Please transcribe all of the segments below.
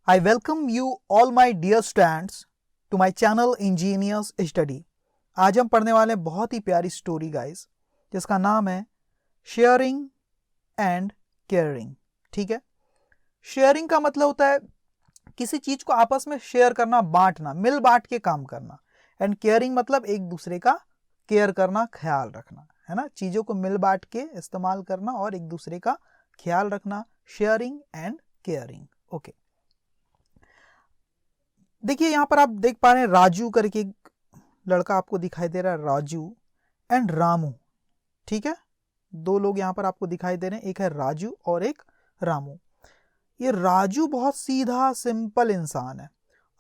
I welcome you all my dear students to my channel Ingenious Study। आज हम पढ़ने वाले हैं बहुत ही प्यारी स्टोरी गाइस, जिसका नाम है शेयरिंग एंड केयरिंग। ठीक है, शेयरिंग का मतलब होता है किसी चीज को आपस में शेयर करना, बांटना, मिल बांट के काम करना। एंड केयरिंग मतलब एक दूसरे का केयर करना, ख्याल रखना, है ना। चीजों को मिल बांट के इस्तेमाल करना और एक दूसरे का ख्याल रखना, शेयरिंग एंड केयरिंग। ओके, देखिए यहां पर आप देख पा रहे हैं राजू करके एक लड़का आपको दिखाई दे रहा है, राजू एंड रामू। ठीक है, दो लोग यहां पर आपको दिखाई दे रहे हैं, एक है राजू और एक रामू। ये राजू बहुत सीधा सिंपल इंसान है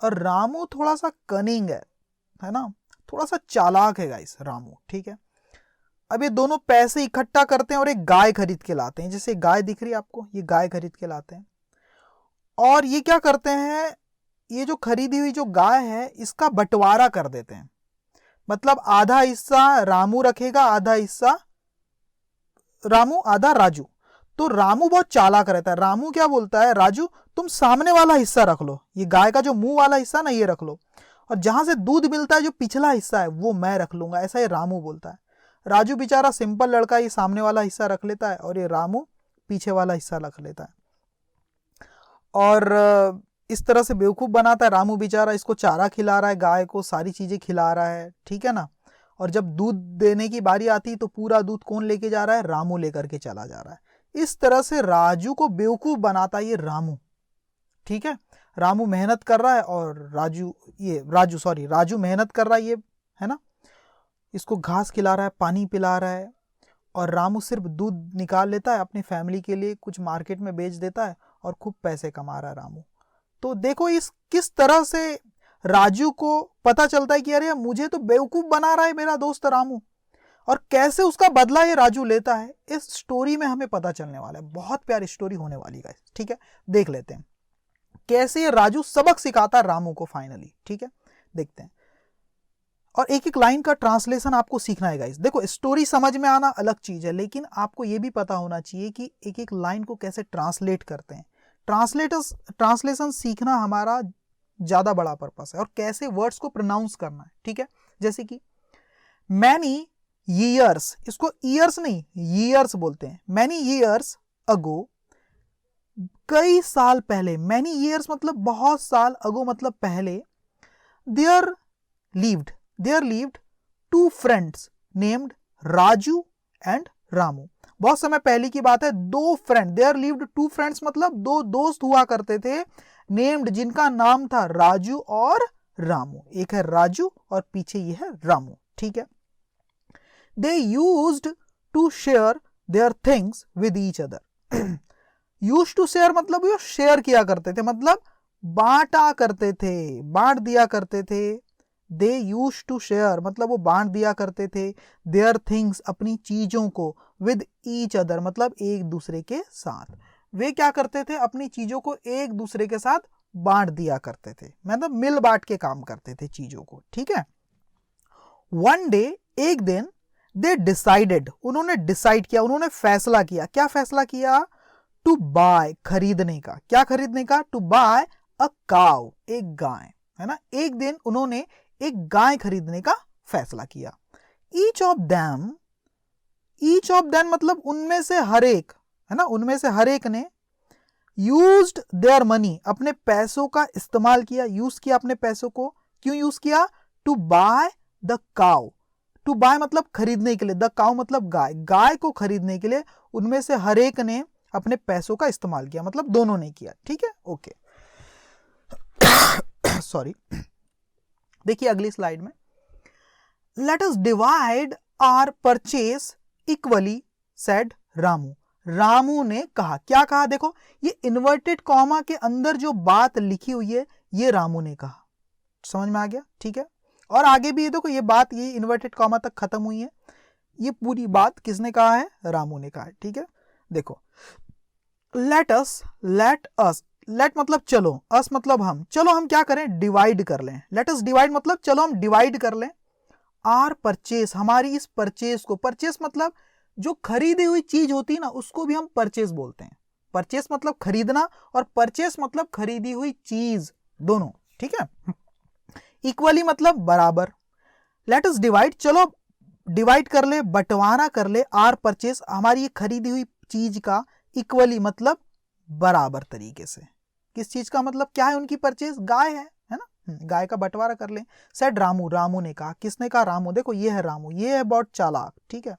और रामू थोड़ा सा कनिंग है ना, थोड़ा सा चालाक है गाइस रामू। ठीक है, अब ये दोनों पैसे इकट्ठा करते हैं और एक गाय खरीद के लाते हैं। जैसे गाय दिख रही है आपको, ये गाय खरीद के लाते हैं और ये क्या करते हैं, ये जो खरीदी हुई जो गाय है इसका बंटवारा कर देते हैं। मतलब आधा हिस्सा रामू रखेगा, आधा हिस्सा रामू, आधा राजू। तो रामू बहुत चालाक रहता है। रामू क्या बोलता है, राजू तुम सामने वाला हिस्सा रख लो, ये गाय का जो मुंह वाला हिस्सा ना ये रख लो, और जहां से दूध मिलता है जो पिछला हिस्सा है वो मैं रख लूंगा, ऐसा ये रामू बोलता है। राजू बेचारा सिंपल लड़का, ये सामने वाला हिस्सा रख लेता है और ये रामू पीछे वाला हिस्सा रख लेता है और इस तरह से बेवकूफ़ बनाता है। रामू बेचारा इसको चारा खिला रहा है, गाय को सारी चीज़ें खिला रहा है, ठीक है ना। और जब दूध देने की बारी आती है तो पूरा दूध कौन लेके जा रहा है, रामू लेकर के चला जा रहा है। इस तरह से राजू को बेवकूफ़ बनाता है ये रामू। ठीक है, रामू मेहनत कर रहा है और राजू मेहनत कर रहा है, ये है ना, इसको घास खिला रहा है, पानी पिला रहा है, और रामू सिर्फ दूध निकाल लेता है अपनी फैमिली के लिए, कुछ मार्केट में बेच देता है और खूब पैसे कमा रहा है रामू। तो देखो इस किस तरह से राजू को पता चलता है कि अरे मुझे तो बेवकूफ बना रहा है मेरा दोस्त रामू, और कैसे उसका बदला ये राजू लेता है, इस स्टोरी में हमें पता चलने वाला है। बहुत प्यारी स्टोरी होने वाली है। ठीक है, देख लेते हैं कैसे ये राजू सबक सिखाता है रामू को फाइनली। ठीक है, देखते हैं। और एक एक लाइन का ट्रांसलेशन आपको सीखना है गाइस। देखो स्टोरी समझ में आना अलग चीज है, लेकिन आपको ये भी पता होना चाहिए कि एक एक लाइन को कैसे ट्रांसलेट करते हैं। ट्रांसलेशन सीखना हमारा ज्यादा बड़ा पर्पस है, और कैसे वर्ड्स को प्रोनाउंस करना है। ठीक है, जैसे कि मैनी ईयर्स, इसको ईयर्स नहीं ईयर्स बोलते हैं। मैनी ईयर्स अगो, कई साल पहले। मैनी ईयर्स मतलब बहुत साल, अगो मतलब पहले। There lived two friends named Raju and Ramu. बहुत समय पहले की बात है, दो friend, there lived two friends मतलब दो दोस्त हुआ करते थे, नेम्ड जिनका नाम था राजू और रामू। एक है राजू और पीछे ये है रामू। ठीक है, they used to share their things with each other. Used to share मतलब ये शेयर किया करते थे, मतलब बांटा करते थे, बांट दिया करते थे। दे यूज्ड टू शेयर मतलब वो बांट दिया करते थे देयर थिंग्स, अपनी चीजों को, विद ईच अदर मतलब एक दूसरे के साथ। वे क्या करते थे, अपनी चीजों को एक दूसरे के साथ बांट दिया करते थे, मतलब मिल बांट के काम करते थे चीजों को। ठीक है, वन डे, एक दिन, दे डिसाइडेड, उन्होंने डिसाइड किया, उन्होंने फैसला किया। क्या फैसला किया, टू बाय, खरीदने का। क्या खरीदने का, टू बाय अ काउ, एक गाय, है ना। एक दिन उन्होंने एक गाय खरीदने का फैसला किया। ईच ऑफ देम मतलब उनमें से हर एक, है ना, उनमें से हर एक ने यूज्ड देयर मनी, अपने पैसों का इस्तेमाल किया, यूज किया अपने पैसों को। क्यों यूज किया, to buy the cow, to buy मतलब खरीदने के लिए, द काउ मतलब गाय, गाय को खरीदने के लिए उनमें से हर एक ने अपने पैसों का इस्तेमाल किया, मतलब दोनों ने किया। ठीक है, ओके सॉरी। देखिए अगली स्लाइड में, let us divide our purchase equally said Ramu. Ramu ने कहा, क्या कहा, देखो ये इन्वर्टेड कॉमा के अंदर जो बात लिखी हुई है ये रामू ने कहा, समझ में आ गया। ठीक है, और आगे भी ये देखो ये बात ये इन्वर्टेड कॉमा तक खत्म हुई है, ये पूरी बात किसने कहा है, रामू ने कहा है। ठीक है, देखो लेट मतलब चलो, अस मतलब हम, चलो हम क्या करें, डिवाइड कर लें। लेट अस डिवाइड मतलब चलो हम डिवाइड कर लें आर परचेस, हमारी इस परचेस को। परचेस मतलब जो खरीदी हुई चीज होती है ना, उसको भी हम परचेस बोलते हैं। परचेस मतलब खरीदना और परचेस मतलब खरीदी हुई चीज, दोनों, ठीक है। इक्वली मतलब बराबर। लेट अस डिवाइड, चलो डिवाइड कर ले, बंटवारा कर ले आर परचेस, हमारी ये खरीदी हुई चीज का, इक्वली मतलब बराबर तरीके से। किस चीज का मतलब क्या है उनकी परचेस? गाय है ना, गाय का बंटवारा कर ले। सेड रामू, रामू ने कहा, किसने कहा? रामू। देखो ये है रामू, ये है बहुत चालाक, ठीक है।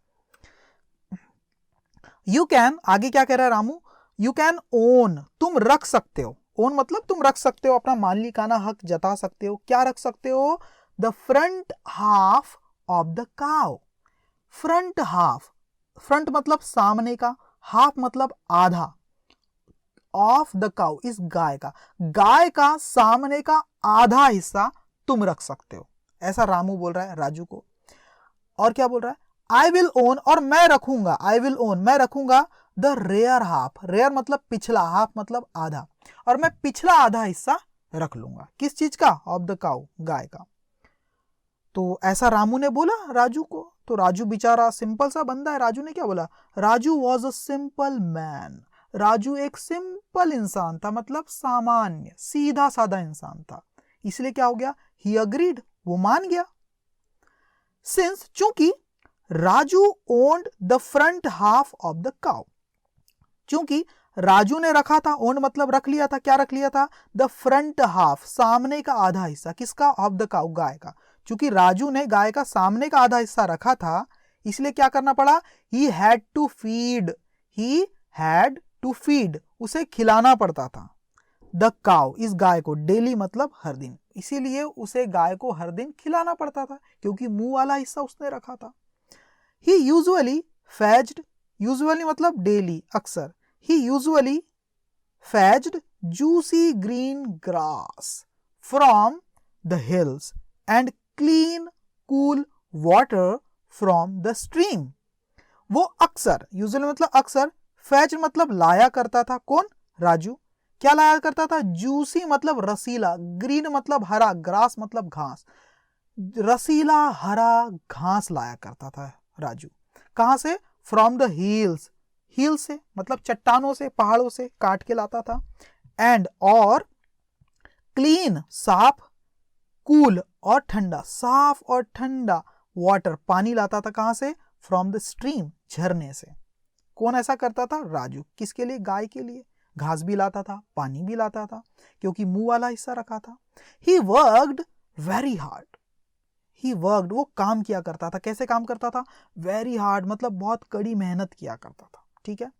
यू कैन, आगे क्या कह रहा है रामू? यू कैन ओन, तुम रख सकते हो। ओन मतलब तुम रख सकते हो, अपना मालिकाना हक जता सकते हो। क्या रख सकते हो? The front half of the cow. Front half, front मतलब सामने का, हाफ मतलब आधा, ऑफ द काउ इस गाय का, गाय का सामने का आधा हिस्सा तुम रख सकते हो, ऐसा रामू बोल रहा है राजू को। और क्या बोल रहा है? आई विल ओन, और मैं रखूंगा, आई विल ओन मैं रखूंगा, द रेयर हाफ, रेयर मतलब पिछला, हाफ मतलब आधा, और मैं पिछला आधा हिस्सा रख लूंगा। किस चीज का? ऑफ द काउ, गाय का। तो ऐसा रामू ने बोला राजू को। तो राजू बेचारा सिंपल सा बंदा है, राजू ने क्या बोला? Raju was a simple man, Raju एक सिंपल इंसान था, मतलब सामान्य सीधा साधा इंसान था। इसलिए क्या हो गया? ही अग्रीड, वो मान गया। सिंस, चूंकि Raju owned the front half of the cow, चूंकि राजू ने रखा था, ओन्ड मतलब रख लिया था, क्या रख लिया था? द फ्रंट हाफ, सामने का आधा हिस्सा, किसका? ऑफ द काउ, गाय का। चूंकि राजू ने गाय का सामने का आधा हिस्सा रखा था, इसलिए क्या करना पड़ा? He had to feed, he had to feed, उसे खिलाना पड़ता था, द काउ इस गाय को, डेली मतलब हर दिन, इसीलिए उसे गाय को हर दिन खिलाना पड़ता था, क्योंकि मुंह वाला हिस्सा उसने रखा था। ही यूजुअली फैज्ड, यूजुअली मतलब डेली, अक्सर, ही usually fetched juicy green grass from the hills and clean cool water from the stream. वो अक्सर, यूजुअली मतलब अक्सर, फैच मतलब लाया करता था, कौन? राजू। क्या लाया करता था? जूसी मतलब रसीला, ग्रीन मतलब हरा, ग्रास मतलब घास, रसीला हरा घास लाया करता था राजू। कहां से? फ्रॉम द हिल्स, हिल से मतलब चट्टानों से, पहाड़ों से काट के लाता था। एंड, और क्लीन साफ, कूल और ठंडा, साफ और ठंडा वाटर पानी लाता था, कहां से? फ्रॉम द स्ट्रीम, झरने से। कौन ऐसा करता था? राजू। किसके लिए? गाय के लिए। घास भी लाता था, पानी भी लाता था, क्योंकि मुंह वाला हिस्सा रखा था। He worked very hard, he worked वो काम किया करता था। कैसे काम करता था? वेरी हार्ड मतलब बहुत कड़ी मेहनत किया करता था, ठीक है।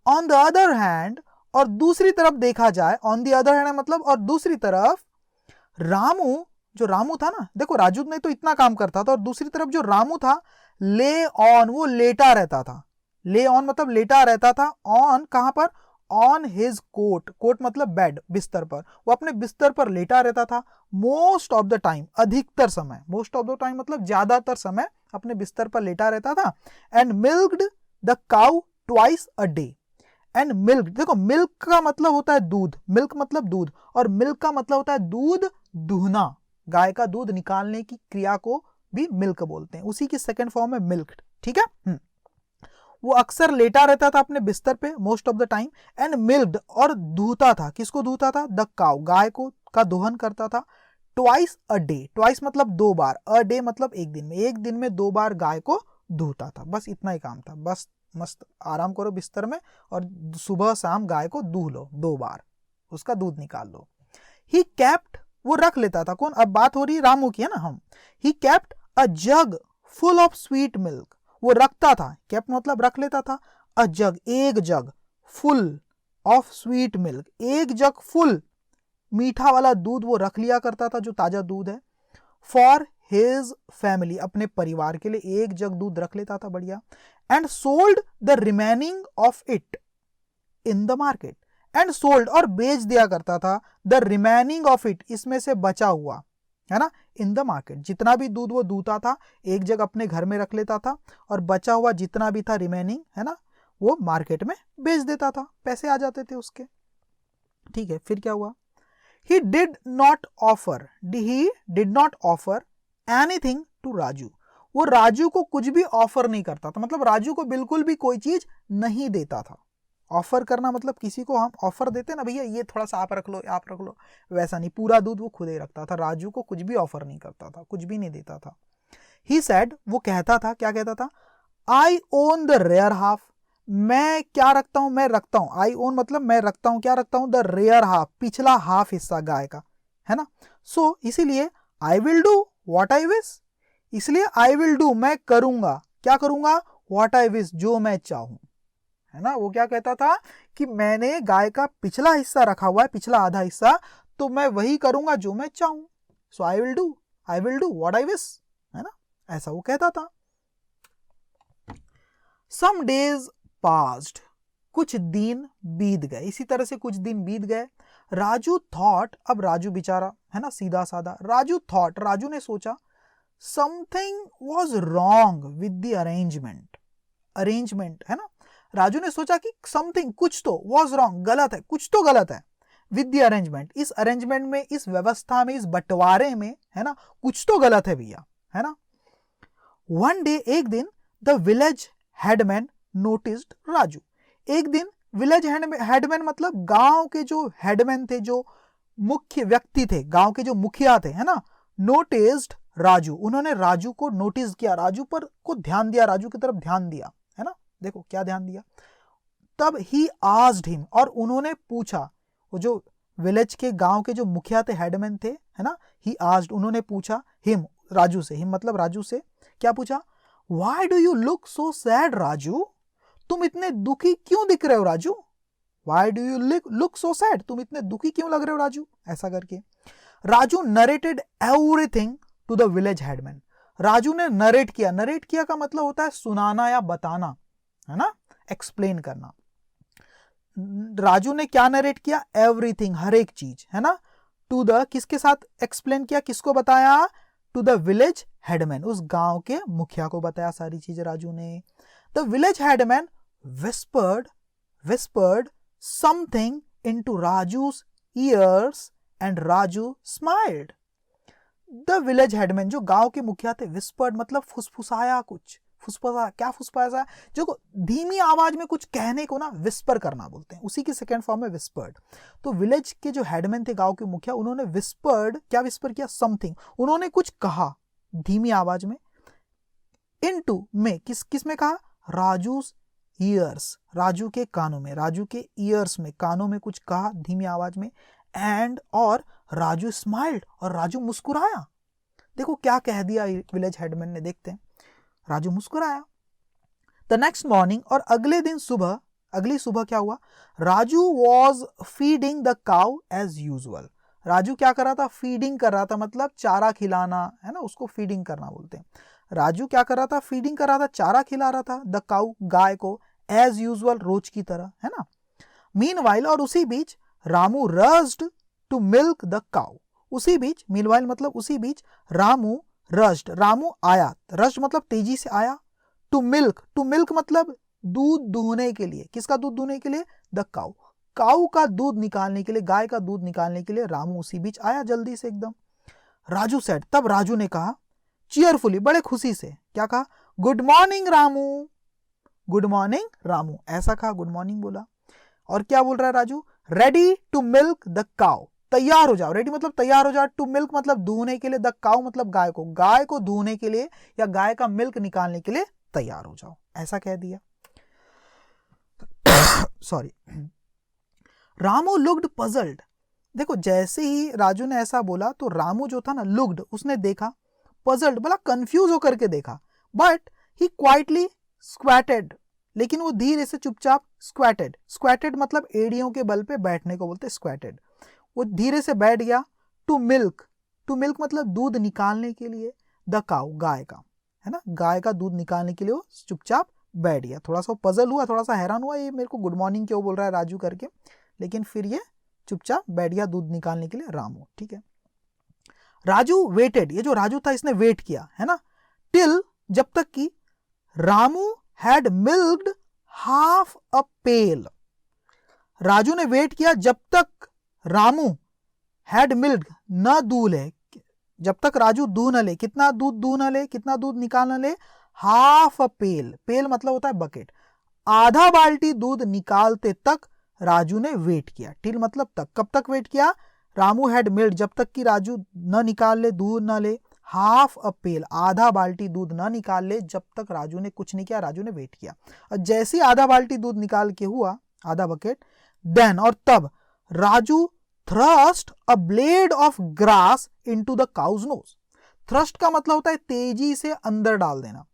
ऑन द अदर हैंड, और दूसरी तरफ देखा जाए, ऑन द अदर हैंड मतलब और दूसरी तरफ, रामू, जो रामू था ना, देखो राजू ने तो इतना काम करता था, और दूसरी तरफ जो रामू था, ले ऑन वो लेटा रहता था, ले ऑन मतलब लेटा रहता था, ऑन कहां पर? ऑन हिज कोट, कोट मतलब बेड, बिस्तर पर, वो अपने बिस्तर पर लेटा रहता था। मोस्ट ऑफ द टाइम, अधिकतर समय, मोस्ट ऑफ द टाइम मतलब ज्यादातर समय अपने बिस्तर पर लेटा रहता था। And milked the cow twice a day, and milk, देखो मिल्क का मतलब होता है दूध, मिल्क मतलब दूध, और मिल्क का मतलब होता है दूध दुहना, गाय का दूध निकालने की क्रिया को भी मिल्क बोलते हैं, उसी की सेकंड फॉर्म है मिल्क, ठीक है। वो अक्सर लेटा रहता था अपने बिस्तर पे most of the time, and milked और दूहता था, किसको दूहता था? द काउ, गाय को का दोहन करता था। ट्वाइस अ डे, ट्वाइस मतलब दो बार, अ डे मतलब एक दिन में, एक दिन में दो बार गाय को दूहता था, बस इतना ही काम था। बस मस्त आराम करो बिस्तर में और सुबह शाम गाय को दूह लो, दो बार उसका दूध निकाल लो। ही कैप्ट, वो रख लेता था, कौन? अब बात हो रही रामू की है ना हम। He kept a jug full of sweet milk, वो रखता था, कैप्ट मतलब रख लेता था, अ जग एक जग, फुल ऑफ स्वीट मिल्क एक जग फुल मीठा वाला दूध वो रख लिया करता था, जो ताजा दूध है। फॉर हिज फैमिली, अपने परिवार के लिए एक जग दूध रख लेता था, बढ़िया। And sold the remaining of it in the market, and sold और बेच दिया करता था, द रिमेनिंग ऑफ इट इसमें से बचा हुआ, है ना, इन द मार्केट, जितना भी दूध वो दूहता था एक जगह अपने घर में रख लेता था, और बचा हुआ जितना भी था रिमेनिंग, है ना, वो मार्केट में बेच देता था, पैसे आ जाते थे उसके, ठीक है। फिर क्या हुआ? He did not offer anything to Raju, वो राजू को कुछ भी ऑफर नहीं करता था, मतलब राजू को बिल्कुल भी कोई चीज नहीं देता था, ऑफर करना मतलब किसी को हम ऑफर देते ना, भैया ये थोड़ा सा आप रख लो, वैसा नहीं, पूरा दूध वो खुद ही रखता था। राजू को कुछ भी ऑफर नहीं करता था, कुछ भी नहीं देता था। ही सेड, वो कहता था, क्या कहता था, आई ओन द रेयर हाफ, मैं क्या रखता हूं, मैं रखता हूं, आई ओन मतलब मैं रखता हूं, क्या रखता हूं, द रेयर हाफ, पिछला हाफ हिस्सा गाय का, है ना। सो इसीलिए आई will do what I wish, इसलिए आई विल डू, मैं करूंगा, क्या करूंगा, व्हाट आई विश, जो मैं चाहूं, है ना। वो क्या कहता था कि मैंने गाय का पिछला हिस्सा रखा हुआ है, पिछला आधा हिस्सा, तो मैं वही करूंगा जो मैं चाहूं। So I will do what I wish, है ना, ऐसा वो कहता था। सम डेज पास्ड, कुछ दिन बीत गए, इसी तरह से कुछ दिन बीत गए। राजू थॉट, अब राजू बेचारा है ना सीधा साधा, राजू थॉट, राजू ने सोचा, something was wrong with the arrangement, arrangement है ना, राजू ने सोचा कि समथिंग, कुछ तो, वॉज रॉन्ग, गलत है, कुछ तो गलत है, विद द अरेंजमेंट, इस अरेंजमेंट में, इस व्यवस्था में, इस बंटवारे में, है ना, कुछ तो गलत है भैया, है ना। वन डे, एक दिन, the village headman noticed Raju, एक दिन विलेज हेडमैन मतलब गांव के जो हेडमैन थे, जो मुख्य व्यक्ति थे, गांव के जो मुखिया थे, है ना, नोटिस्ड राजू, उन्होंने राजू को नोटिस किया, राजू पर को ध्यान दिया, राजू की तरफ ध्यान दिया, है ना, देखो क्या ध्यान दिया। तब ही आस्क्ड हिम, और उन्होंने पूछा, वो जो विलेज के गांव के जो मुखिया थे, हेडमैन थे, है ना, ही आस्क्ड, उन्होंने पूछा, हिम राजू से, हिम मतलब राजू से, क्या पूछा, why do you look so sad Raju, तुम इतने दुखी क्यों दिख रहे हो Raju, why do you look so sad, तुम इतने दुखी क्यों लग रहे हो राजू, ऐसा करके। Raju narrated everything to the village headman, Raju ने नरेट किया, नरेट किया का मतलब होता है सुनाना या बताना, है ना, एक्सप्लेन करना। राजू ने क्या नरेट किया, एवरीथिंग, हर एक चीज, है ना, टू द, किसके साथ एक्सप्लेन किया, किसको बताया, टू द विलेज हेडमैन, उस गांव के मुखिया को बताया सारी चीजें राजू ने। The village headman whispered something into Raju's ears and Raju smiled. The village headman, जो गांव के मुखिया थे, विस्पर्ड मतलब फुसफुसाया, कुछ फुसफुसाया, क्या फुसफुसाया, जो धीमी आवाज में कुछ कहने को ना विस्पर करना बोलते हैं, उसी की सेकेंड फॉर्म है विस्पर्ड। तो विलेज के जो हेडमैन थे, गांव के मुखिया, उन्होंने विस्पर्ड, क्या विस्पर किया, समथिंग, उन्होंने कुछ कहा धीमी आवाज में, इनटू में, किस में कहा, राजूस ईयर्स, राजू के कानों में, राजू के ईयर्स में, कानों में कुछ कहा धीमी आवाज में, एंड, और राजू स्माइल्ड, और राजू मुस्कुराया। देखो क्या कह दिया विलेज हेडमैन ने, देखते हैं, राजू मुस्कुराया। द नेक्स्ट मॉर्निंग, और अगले दिन सुबह, अगली सुबह क्या हुआ, Raju was feeding the cow as usual, Raju क्या कर रहा था, फीडिंग कर रहा था, मतलब चारा खिलाना, है ना, उसको फीडिंग करना बोलते हैं। राजू क्या कर रहा था, फीडिंग कर रहा था, चारा खिला रहा था, द काउ, गाय को, एज यूजुअल, रोज की तरह, है ना। मीनवाइल, और उसी बीच, Ramu rushed to milk the cow, उसी बीच, मीनवाइल मतलब उसी बीच, रामू रस्ड, रामू आया, रस्ड मतलब तेजी से आया, टू मिल्क मतलब दूध दूहने के लिए, किसका दूध दूहने के लिए, द काउ, काउ का दूध निकालने के लिए, गाय का दूध निकालने के लिए रामू उसी बीच आया जल्दी से एकदम। राजू सेड, तब राजू ने कहा, चीयरफुली, बड़े खुशी से, क्या कहा, good morning Ramu, good morning Ramu, ऐसा कहा, गुड मॉर्निंग बोला। और क्या बोल रहा है Raju, ready to milk the cow, तैयार हो जाओ, रेडी मतलब तैयार हो जाओ, टू मिल्क मतलब दूहने के लिए, द काउ मतलब गाय को, गाय को दूहने के लिए या गाय का मिल्क निकालने के लिए तैयार हो जाओ, ऐसा कह दिया। सॉरी। रामू लुक्ड पजल्ड, देखो जैसे ही राजू ने ऐसा बोला तो रामू जो था ना, लुक्ड, उसने देखा, पजल्ड बड़ा कंफ्यूज होकर के देखा, बट ही क्वाइटली स्क्वैटेड, लेकिन वो धीरे से चुपचाप, स्क्वैटेड मतलब एड़ियों के बल पे बैठने को बोलते, स्क्वैटेड, वो धीरे से बैठ गया। टू मिल्क मतलब दूध निकालने के लिए, द काउ, गाय का, है ना, गाय का दूध निकालने के लिए वो चुपचाप बैठ गया। थोड़ा सा पजल हुआ, थोड़ा सा हैरान हुआ, ये मेरे को गुड मॉर्निंग क्यों बोल रहा है राजू करके, लेकिन फिर ये चुपचाप बैठ गया दूध निकालने के लिए रामू, ठीक है। राजू वेटेड, ये जो राजू था इसने वेट किया, है ना, टिल, जब तक कि Ramu had milked half a pail, Raju ने वेट किया जब तक रामू हैड मिल्क्ड, न दूध ले, जब तक राजू दूध न ले, कितना दूध दूध न ले, कितना दूध निकाल न ले, हाफ अ पेल, पेल मतलब होता है बकेट, आधा बाल्टी दूध निकालते तक राजू ने वेट किया। टिल मतलब तक, कब तक वेट किया? रामू हैड मिल्ड, जब तक कि राजू न निकाल ले, दूध न ले, हाफ अ पेल, आधा बाल्टी दूध न निकाल ले, जब तक राजू ने कुछ नहीं किया, राजू ने वेट किया। और जैसे ही आधा बाल्टी दूध निकाल के हुआ, आधा बकेट, देन और तब Raju thrust a blade of grass into the cow's nose. Thrust का मतलब होता है तेजी से अंदर डाल देना।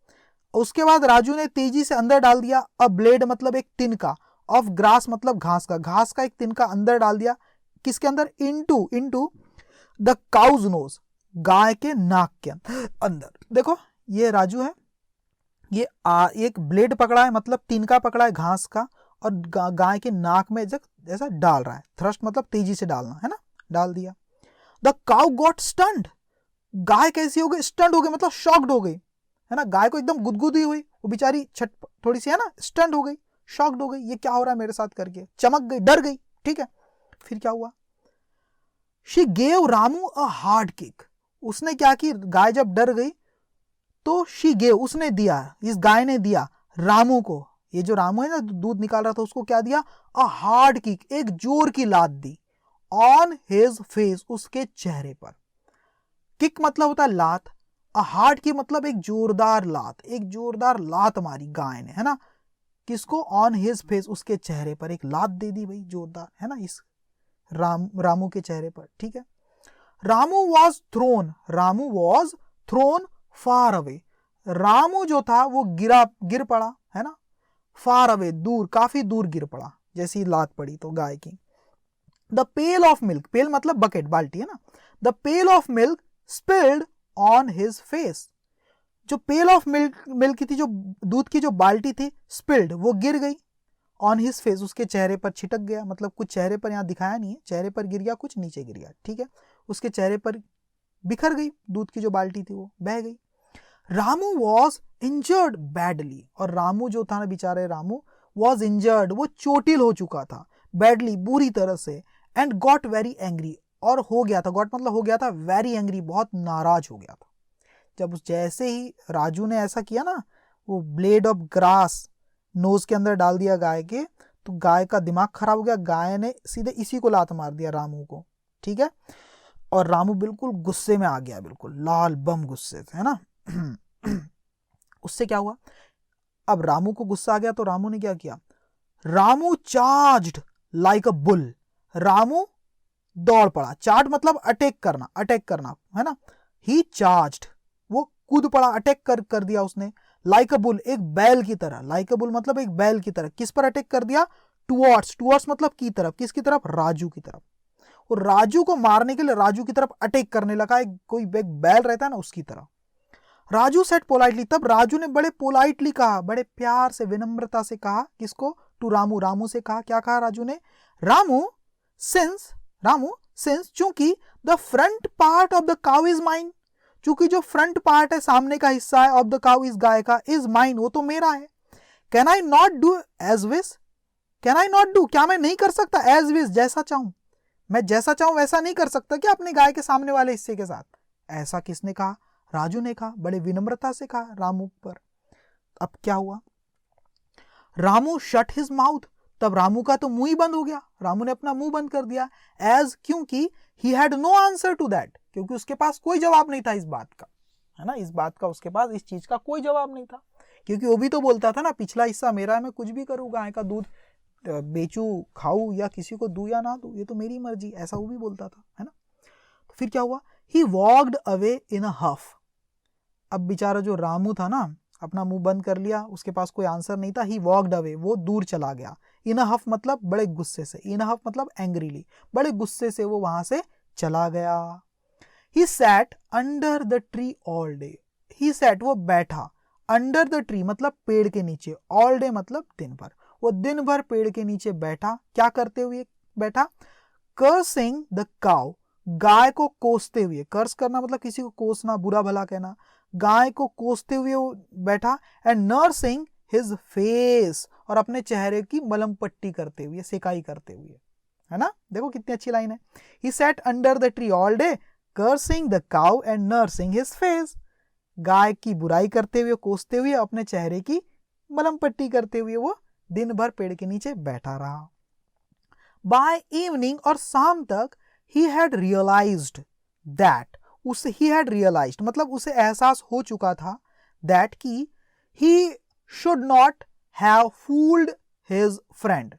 उसके बाद राजू ने तेजी से अंदर डाल दिया, अ ब्लेड मतलब एक तिनका, ऑफ ग्रास मतलब घास का, घास का एक तिनका अंदर डाल दिया। किसके अंदर? इनटू द काउज नोज, गाय के नाक के अंदर। देखो ये राजू है, ये एक ब्लेड पकड़ा है मतलब तिनका पकड़ा है घास का, और गाय के नाक में जैसा डाल रहा है। थ्रस्ट मतलब तेजी से डालना है ना, डाल दिया। द काउ गॉट स्टन्ड, गाय कैसी हो गई? स्टन्ड हो गई मतलब शॉक्ड हो गई, है ना, गाय को एकदम गुदगुदी हुई, वो बेचारी थोड़ी सी है ना, स्टन्ड हो गई, शॉक्ड हो गई, ये क्या हो रहा है मेरे साथ करके, चमक गई, डर गई। ठीक है, फिर क्या हुआ? She gave Ramu a hard kick, उसने क्या की? गाय जब डर गई तो शी गेव, उसने दिया, इस गाय ने दिया रामू को, ये जो रामू है ना दूध निकाल रहा था, उसको क्या दिया? अ हार्ड किक, एक जोर की लात दी, ऑन हिज फेस, उसके चेहरे पर। किक मतलब होता है लात, अ हार्ड की मतलब एक जोरदार लात, एक जोरदार लात मारी गाय ने, है ना, किसको? ऑन हिज फेस, उसके चेहरे पर एक लात दे दी भाई जोरदार, है ना, इस रामू के चेहरे पर। ठीक है, Ramu was throne far away, Ramu जो था वो गिर पड़ा, है ना, फार अवे, दूर, काफी दूर गिर पड़ा, जैसी लात पड़ी तो गाय की। द पेल ऑफ मिल्क, पेल मतलब बकेट, बाल्टी, है ना, the pale of milk spilled on his face, जो पेल ऑफ मिल्क की थी, जो दूध की जो बाल्टी थी, स्पिल्ड, वो गिर गई, ऑन हिज फेस, उसके चेहरे पर छिटक गया, मतलब कुछ चेहरे पर यहाँ दिखाया नहीं है, चेहरे पर गिर गया, कुछ नीचे गिर गया। ठीक है, उसके चेहरे पर बिखर गई दूध की जो बाल्टी थी, वो बह गई। रामू वॉज इंजर्ड बैडली, और रामू जो था ना बेचारे, रामू वॉज इंजर्ड, वो चोटिल हो चुका था, बैडली, बुरी तरह से, एंड गॉट वेरी एंग्री, और हो गया था, गॉट मतलब हो गया था, वेरी एंग्री, बहुत नाराज हो गया था। जब जैसे ही राजू ने ऐसा किया ना, वो ब्लेड ऑफ ग्रास नोज के अंदर डाल दिया गाय के, तो गाय का दिमाग खराब हो गया, गाय ने सीधे इसी को लात मार दिया, रामू को। ठीक है, और रामू बिल्कुल गुस्से में आ गया, बिल्कुल लाल बम गुस्से से, है ना। उससे क्या हुआ? अब रामू को गुस्सा आ गया तो रामू ने क्या किया? Ramu charged like a bull, Ramu दौड़ पड़ा, चार्ज मतलब अटैक करना, है ना, ही चार्ज्ड, वो कूद पड़ा, अटैक कर दिया उसने, लाइक अ बुल, एक बैल की तरह, लाइक अ बुल मतलब एक बैल की तरह, किस पर अटैक कर दिया? टुवर्ड्स मतलब की तरफ, किसकी तरफ? राजू की तरफ। और राजू को मारने के लिए राजू की तरफ अटैक करने लगा, एक कोई बैल रहता है ना, उसकी तरह। राजू सेड पोलाइटली, तब राजू ने बड़े पोलाइटली कहा, बड़े प्यार से, विनम्रता से कहा, किसको? टू रामू, रामू से कहा, क्या कहा राजू ने? रामू सिंस चूंकि the front part of the cow is mine, चूंकि जो फ्रंट पार्ट है, सामने का हिस्सा है, ऑफ द काउ इज गाय का, इज माइन, वो तो मेरा है। Can I not do as wish, can I not do, क्या मैं नहीं कर सकता? एज विश, जैसा चाहूं, मैं जैसा चाहूं वैसा नहीं कर सकता क्या अपने गाय के सामने वाले हिस्से के साथ? ऐसा किसने कहा? राजू ने कहा, बड़े विनम्रता से कहा रामू पर। अब क्या हुआ? रामू शट हिज माउथ, तब रामू का तो मुंह ही बंद हो गया, रामू ने अपना मुंह बंद कर दिया, एज, क्योंकि he had no answer to that, क्योंकि उसके पास कोई जवाब नहीं था इस बात का, है ना, इस बात का उसके पास, इस चीज का कोई जवाब नहीं था, क्योंकि वो भी तो बोलता था ना, पिछला हिस्सा मेरा है, मैं कुछ भी करूँ, गाय का दूध बेचू, खाऊं, या किसी को दूं या ना दूं, ये तो मेरी मर्जी, ऐसा वो भी बोलता था, है ना। तो फिर क्या हुआ? ही वॉक्ड अवे इन अ हफ, अब बेचारा जो रामू था ना, अपना मुंह बंद कर लिया, उसके पास कोई आंसर नहीं था, ही वॉक्ड अवे, वो दूर चला गया, इन अ हफ मतलब बड़े गुस्से से, इन अ हफ मतलब एंग्रीली, बड़े गुस्से से वो वहां से चला गया। ही sat under the tree all day, he sat वो बैठा, अंडर द ट्री मतलब पेड़ के नीचे, ऑल डे मतलब दिन भर, वो दिन भर पेड़ के नीचे बैठा, क्या करते हुए बैठा? कर्सिंग द काउ, गाय को कोसते हुए, कर्स करना मतलब किसी को कोसना, बुरा भला कहना, गाय को कोसते हुए वो बैठा, एंड नर्सिंग हिज फेस, और अपने चेहरे की मलम पट्टी करते हुए, सेकाई करते हुए, है ना, देखो कितनी अच्छी लाइन है। He sat under the tree all day cursing the cow and nursing his face, गाय की बुराई करते हुए, कोसते हुए, अपने चेहरे की मलम पट्टी करते हुए वो दिन भर पेड़ के नीचे बैठा रहा। बाय इवनिंग और शाम तक ही हैड रियलाइज्ड दैट, उसे ही हैड रियलाइज्ड मतलब उसे एहसास हो चुका था दैट कि he should not have fooled his friend.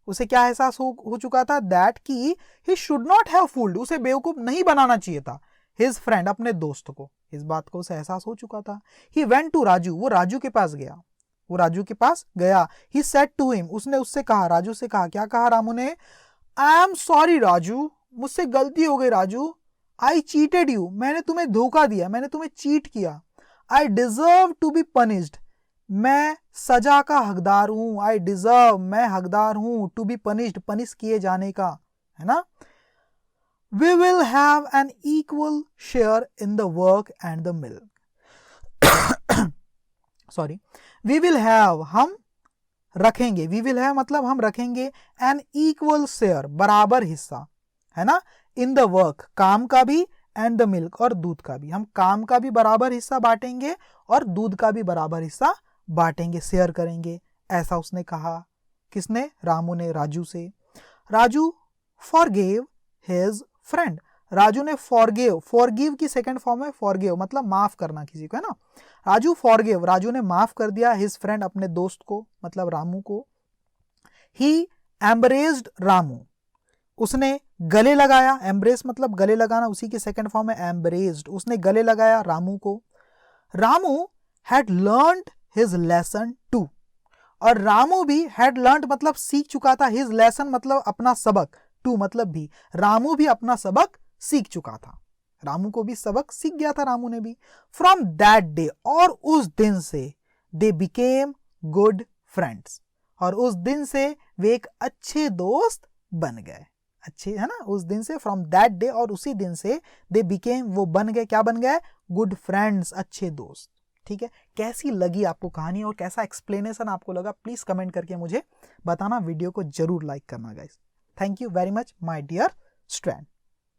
उसे क्या एहसास हो चुका था दैट कि he should not have fooled, उसे बेवकूफ नहीं बनाना चाहिए था हिज फ्रेंड, अपने दोस्त को। इस बात को उसे एहसास हो चुका था। ही वेंट टू राजू, वो राजू के पास गया, वो राजू के पास गया। ही सेड टू हिम, उसने उससे कहा, राजू से कहा, क्या कहा रामू ने? आई एम सॉरी राजू, मुझसे गलती हो गई राजू। आई चीटेड यू, मैंने तुम्हें धोखा दिया, मैंने तुम्हें चीट किया। I deserve to be punished, मैं सजा का हकदार हूं। आई डिजर्व, मैं हकदार हूं, टू बी पनिश्ड, पनिश किए जाने का, है ना। We will have an equal share in the work and the milk. Sorry, we will have, हम रखेंगे, वी विल हैव मतलब हम रखेंगे, एन इक्वल शेयर, बराबर हिस्सा, है ना, इन द वर्क, काम का भी, एंड द मिल्क, और दूध का भी। हम काम का भी बराबर हिस्सा बांटेंगे और दूध का भी बराबर हिस्सा बांटेंगे, शेयर करेंगे, ऐसा उसने कहा। किसने? रामू ने राजू से। Raju forgive his friend, Raju ने फॉरगिव, फॉरगिव की सेकंड फॉर्म है फॉरगिव मतलब माफ करना किसी को, है ना। राजू फॉरगिव, राजू ने माफ कर दिया हिज फ्रेंड, अपने दोस्त को, मतलब रामू को। ही एम्ब्रेस्ड रामू, उसने गले लगाया, एम्ब्रेस मतलब गले लगाना, उसी की सेकंड फॉर्म है एम्ब्रेस्ड, उसने गले लगाया रामू को। Ramu had learned his lesson too, और रामू भी हैड लर्नड मतलब सीख चुका था, हिज लेसन मतलब अपना सबक, टू मतलब भी, रामू भी अपना सबक सीख चुका था, रामू को भी सबक सीख गया था रामू ने भी। फ्रॉम दैट डे, और उस दिन से, दे बिकेम गुड फ्रेंड्स, और उस दिन से वे एक अच्छे दोस्त बन गए, अच्छे, है ना, उस दिन से, फ्रॉम दैट डे, और उसी दिन से, दे बिकेम, वो बन गए, क्या बन गए? गुड फ्रेंड्स, अच्छे दोस्त। ठीक है, कैसी लगी आपको कहानी और कैसा एक्सप्लेनेशन आपको लगा, प्लीज कमेंट करके मुझे बताना। वीडियो को जरूर लाइक करना guys. Thank you very much my dear student.